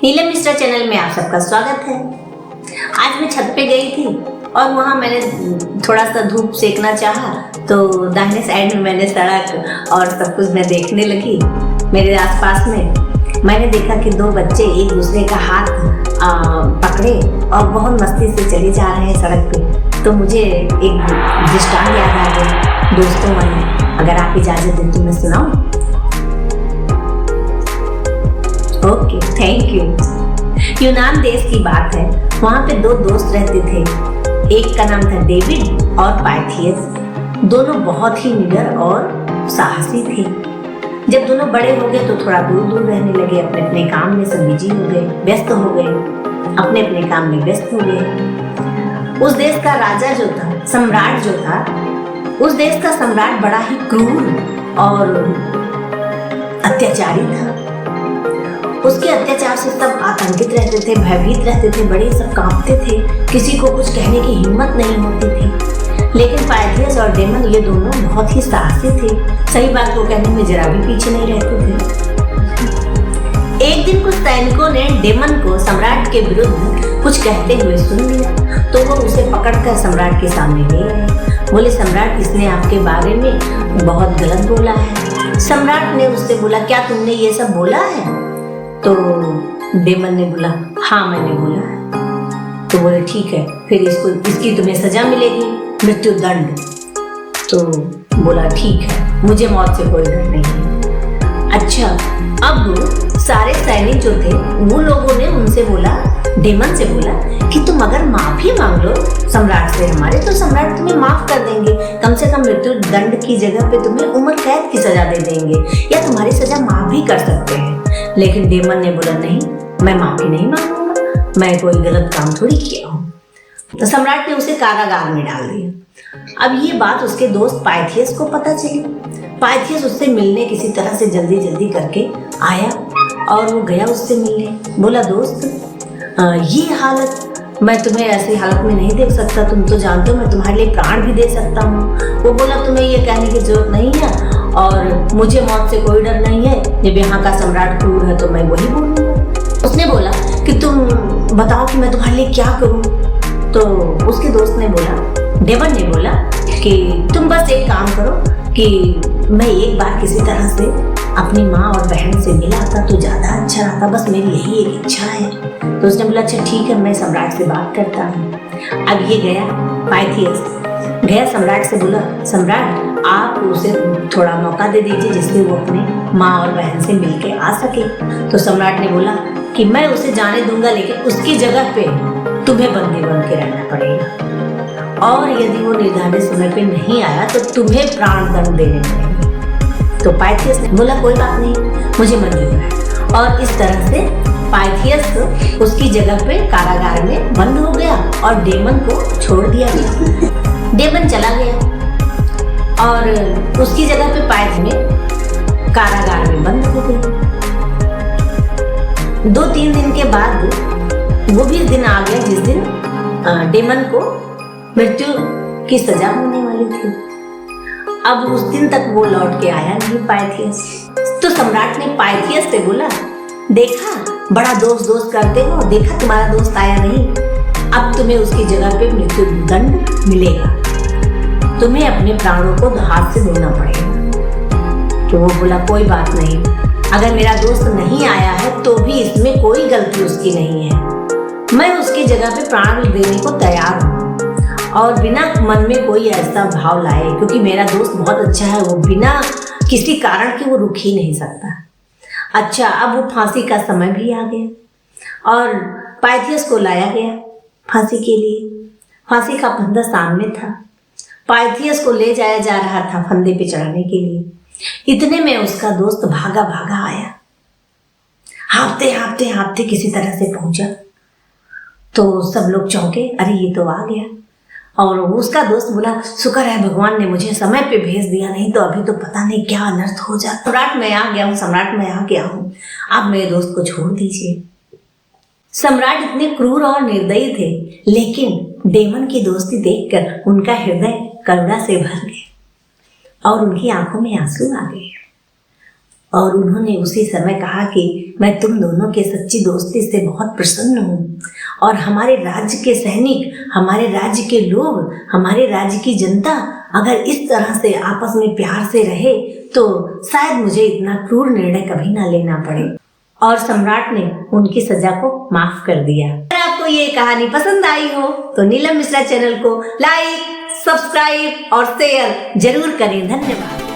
Neelam Mishra channel में आप सबका स्वागत है। आज मैं छत पे गई थी और वहाँ मैंने थोड़ा सा धूप सेकना चाहा तो दाहिने साइड में मैंने सड़क और सब कुछ मैं देखने लगी। मेरे आसपास में मैंने देखा कि दो बच्चे एक दूसरे का हाथ पकड़े और बहुत मस्ती से चले जा रहे हैं सड़क पे। तो मुझे एक दृष्टांत याद आ गया दोस्तों वाली। अगर आप इजाजत दें तो मैं सुनाऊं? Okay, thank you. यूनान देश की बात है। वहाँ पे दो दोस्त रहते थे। एक का नाम था डेविड और पाइथियस। दोनों बहुत ही निडर और साहसी थे। जब दोनों बड़े हो गए तो थोड़ा दूर दूर रहने लगे। अपने अपने काम में सब बिजी हो गए, व्यस्त हो गए, अपने अपने काम में व्यस्त हो गए। उस देश का राजा जो था, सम्राट जो था, उस देश का सम्राट बड़ा ही क्रूर और अत्याचारी था। उसके अत्याचार से सब आतंकित रहते थे, भयभीत रहते थे, बड़े सब कांपते थे। किसी को कुछ कहने की हिम्मत नहीं होती थी। लेकिन पाइथियस और डेमन ये दोनों बहुत ही साहसी थे। सही बात को कहने में जरा भी पीछे नहीं रहते थे। एक दिन कुछ सैनिकों ने डेमन को सम्राट के विरुद्ध कुछ कहते हुए सुन लिया तो वो उसे पकड़कर सम्राट के सामने ले गए। बोले, सम्राट, इसने आपके बारे में बहुत गलत बोला है। सम्राट ने उससे बोला, क्या तुमने ये सब बोला है? तो डेमन ने बोला, हाँ मैंने बोला है। तो बोले, ठीक है, फिर इसकी तुम्हें सजा मिलेगी, मृत्यु दंड। तो बोला, ठीक है, मुझे मौत से कोई डर नहीं है। अच्छा, अब सारे सैनिक जो थे वो लोगों ने उनसे बोला, डेमन से बोला कि तुम अगर माफी मांग लो सम्राट से हमारे, तो सम्राट तुम्हें माफ कर देंगे। कम से कम मृत्यु दंड की जगह पे तुम्हें उम्र कैद की सजा दे देंगे या तुम्हारी सजा माफ भी कर सकते हैं। लेकिन डेमन ने बोला, नहीं, मैं माफी नहीं मांगूंगा, मैं कोई गलत काम थोड़ी किया हूँ। तो सम्राट ने उसे कारागार में डाल दिया। अब ये बात उसके दोस्त पाइथियस को पता चली। पाइथियस उससे मिलने किसी तरह से जल्दी जल्दी करके आया और वो गया उससे मिलने। बोला, दोस्त, ये हालत, मैं तुम्हें ऐसी हालत में नहीं देख सकता। तुम तो जानते हो मैं तुम्हारे लिए प्राण भी दे सकता हूँ। वो बोला, तुम्हें ये कहने की जरूरत नहीं है और मुझे मौत से कोई डर नहीं है। जब यहाँ का सम्राट क्रूर है तो मैं वही बोलूँगा। उसने बोला कि तुम बताओ कि मैं तुम्हारे लिए क्या करूँ। तो उसके दोस्त ने बोला, डेमन ने बोला कि तुम बस एक काम करो कि मैं एक बार किसी तरह से अपनी माँ और बहन से मिला था तो ज़्यादा अच्छा रहता, बस मेरी यही एक इच्छा है। तो उसने बोला, अच्छा ठीक है, मैं सम्राट से बात करता हूँ। अब ये गया, पाइथियस गया सम्राट से, बोला, सम्राट, आप उसे थोड़ा मौका दे दीजिए जिससे वो अपने माँ और बहन से मिलके आ सके। तो सम्राट ने बोला कि मैं उसे जाने दूंगा, लेकिन उसकी जगह पे तुम्हें बंदी बन के रहना पड़ेगा और यदि वो निर्धारित समय पे नहीं आया तो तुम्हें प्राण दंड देने पड़ेंगे। तो पाइथियस ने बोला, कोई बात नहीं, मुझे मंजूर है। और इस तरह से पाइथियस उसकी जगह पे कारागार में बंद हो गया और डेमन को छोड़ दिया गया। डेमन चला गया और उसकी जगह पे पाइथियस कारागार में बंद हो गई। 2-3 दिन के बाद वो भी दिन आ गया जिस दिन डेमन को मृत्यु की सजा होने वाली थी। अब उस दिन तक वो लौट के आया नहीं पाइथियस। तो सम्राट ने पाइथियस से बोला, देखा, बड़ा दोस्त करते हो, देखा तुम्हारा दोस्त आया नहीं, अब तुम्हें उसकी जगह पे मृत्यु दंड मिलेगा, तुम्हें अपने प्राणों को हाथ से धोना पड़ेगा। तो वो बोला, कोई बात नहीं, अगर मेरा दोस्त नहीं आया है तो भी इसमें कोई गलती उसकी नहीं है, मैं उसकी जगह पे प्राण देने को तैयार हूँ और बिना मन में कोई ऐसा भाव लाए, क्योंकि मेरा दोस्त बहुत अच्छा है, वो बिना किसी कारण के वो रुक ही नहीं सकता। अच्छा, अब वो फांसी का समय भी आ गया और पाइथियस को लाया गया फांसी के लिए। फांसी का फंदा सामने था, पाइथियस को ले जाया जा रहा था फंदे पे चढ़ाने के लिए। इतने में उसका दोस्त भागा भागा आया, हाँफते किसी तरह से पहुंचा। तो सब लोग चौंके, अरे ये तो आ गया। और उसका दोस्त बोला, शुक्र है भगवान ने मुझे समय पे भेज दिया, नहीं तो अभी तो पता नहीं क्या अनर्थ हो जाता। सम्राट, मैं आ गया हूँ, आप मेरे दोस्त को छोड़ दीजिए। सम्राट इतने क्रूर और निर्दयी थे, लेकिन डेमन की दोस्ती देखकर उनका हृदय करुणा से भर गया और उनकी आंखों में आंसू आ गए। और उन्होंने उसी समय कहा कि मैं तुम दोनों के सच्ची दोस्ती से बहुत प्रसन्न हूँ और हमारे राज्य के सैनिक, हमारे राज्य के लोग, हमारे राज्य की जनता अगर इस तरह से आपस में प्यार से रहे तो शायद मुझे इतना क्रूर निर्णय कभी ना लेना पड़े। और सम्राट ने उनकी सजा को माफ कर दिया। अगर आपको ये कहानी पसंद आई हो तो नीलम मिश्रा चैनल को लाइक, सब्सक्राइब और शेयर जरूर करें। धन्यवाद।